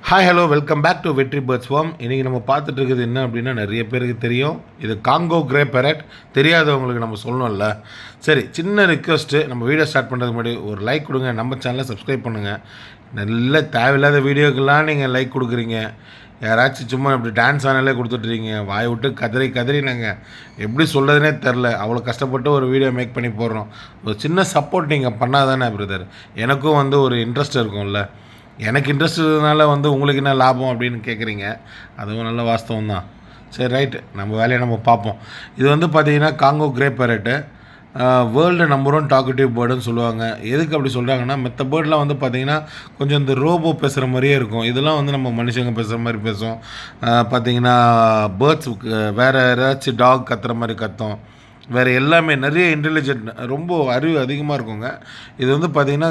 Hi hello welcome back to Vetri birds farm. இன்றைக்கி நம்ம பார்த்துட்டு இருக்குது என்ன அப்படின்னா, நிறைய பேருக்கு தெரியும், இது காங்கோ கிரே பேரட். தெரியாதவங்களுக்கு நம்ம சொல்லணும்ல. சரி, சின்ன ரிக்வெஸ்ட்டு, நம்ம வீடியோ ஸ்டார்ட் பண்ணுறதுக்கு முன்னாடி ஒரு லைக் கொடுங்க, நம்ம சேனலை சப்ஸ்கிரைப் பண்ணுங்கள். நல்ல தேவையில்லாத வீடியோக்கெல்லாம் நீங்கள் லைக் கொடுக்குறீங்க. யாராச்சும் சும்மா இப்படி டான்ஸ் ஆனாலே கொடுத்துட்றீங்க. வாய் விட்டு கதறி நாங்கள் எப்படி சொல்கிறதுனே தெரில. அவ்வளோ கஷ்டப்பட்டு ஒரு வீடியோ மேக் பண்ணி போடுறோம். ஒரு சின்ன சப்போர்ட் நீங்கள் பண்ணாதானே பிரதர், எனக்கும் ஒரு இன்ட்ரெஸ்ட் இருக்கும்ல. எனக்கு இன்ட்ரெஸ்ட் இருந்ததுனால உங்களுக்கு என்ன லாபம் அப்படின்னு கேட்குறீங்க. அதுவும் நல்ல வாஸ்தவம் தான். சரி, ரைட்டு, நம்ம வேலையை நம்ம பார்ப்போம். இது பார்த்திங்கன்னா Congo grey parrot, world number 1 talkative பேர்டுன்னு சொல்லுவாங்க. எதுக்கு அப்படி சொல்கிறாங்கன்னா, மற்ற பேர்டெலாம் பார்த்திங்கன்னா கொஞ்சம் இந்த ரோபோ பேசுகிற மாதிரியே இருக்கும். இதெல்லாம் நம்ம மனுஷங்க பேசுகிற மாதிரி பேசும். பார்த்திங்கன்னா பேர்ட்ஸ் வேறு ஏதாச்சும் டாக் கத்துற மாதிரி கத்தும். வேறு எல்லாமே நிறைய இன்டெலிஜென்ட், ரொம்ப அறிவு அதிகமாக இருக்குங்க. இது பார்த்திங்கன்னா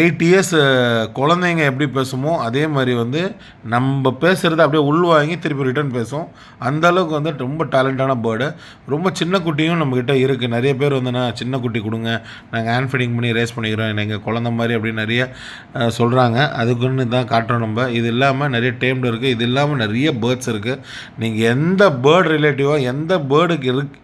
8 இயர்ஸ் குழந்தைங்க எப்படி பேசுமோ அதே மாதிரி நம்ம பேசுகிறத அப்படியே உள்வாங்கி திருப்பி ரிட்டர்ன் பேசும். அந்தளவுக்கு ரொம்ப டேலண்டான பேர்டு. ரொம்ப சின்ன குட்டியும் நம்மக்கிட்ட இருக்குது. நிறைய பேர் நான் சின்ன குட்டி கொடுங்க, நாங்கள் ஹேண்ட் ஃபீடிங் பண்ணி ரேஸ் பண்ணிக்கிறோம், எங்கள் குழந்த மாதிரி அப்படின்னு நிறைய சொல்கிறாங்க. அதுக்குன்னு தான் காட்டுறோம் நம்ம. இது இல்லாமல் நிறைய டேம்டு இருக்குது. இது இல்லாமல் நிறைய பேர்ட்ஸ் இருக்குது. நீங்கள் எந்த பேர்டு ரிலேட்டிவாக எந்த பேர்டுக்கு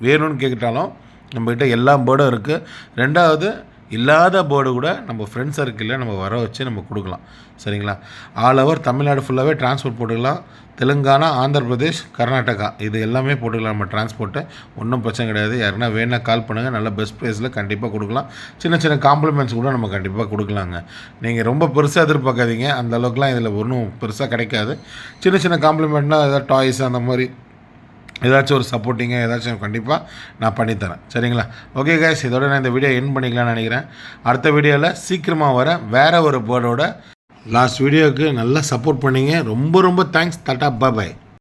வேணும்னு கேட்டாலும் நம்மக்கிட்ட எல்லா பேர்டும் இருக்குது. ரெண்டாவது, இல்லாத பேர்டு கூட நம்ம ஃப்ரெண்ட்ஸ் சர்க்கிளில் நம்ம வர வச்சு நம்ம கொடுக்கலாம். சரிங்களா? ஆல் ஓவர் தமிழ்நாடு ஃபுல்லாகவே டிரான்ஸ்போர்ட் போட்டுக்கலாம். தெலுங்கானா, ஆந்திர பிரதேஷ், கர்நாடகா, இது எல்லாமே போட்டுக்கலாம் நம்ம டிரான்ஸ்போர்ட்டு. ஒன்றும் பிரச்சனை கிடையாது. யாருன்னா வேணால் கால் பண்ணுங்கள். நல்ல பெஸ்ட் ப்ரைஸில் கண்டிப்பாக கொடுக்கலாம். சின்ன சின்ன காம்ப்ளிமெண்ட்ஸ் கூட நம்ம கண்டிப்பாக கொடுக்கலாங்க. நீங்கள் ரொம்ப பெருசாக எதிர்பார்க்காதீங்க. அந்த அளவுக்குலாம் இதில் ஒன்றும் பெருசாக கிடைக்காது. சின்ன சின்ன காம்ப்ளிமெண்ட்னால் ஏதாவது டாய்ஸ் அந்த மாதிரி ஏதாச்சும் ஒரு சப்போர்ட்டிங்காக ஏதாச்சும் கண்டிப்பாக நான் பண்ணித்தரேன். சரிங்களா? ஓகே கைஸ், இதோட நான் இந்த வீடியோ எண்ட் பண்ணிக்கலாம்னு நினைக்கிறேன். அடுத்த வீடியோவில் சீக்கிரமாக வர வேறு ஒரு பேர்டோட லாஸ்ட் வீடியோவுக்கு நல்லா சப்போர்ட் பண்ணிங்க. ரொம்ப தேங்க்ஸ். டாடா, பாய்.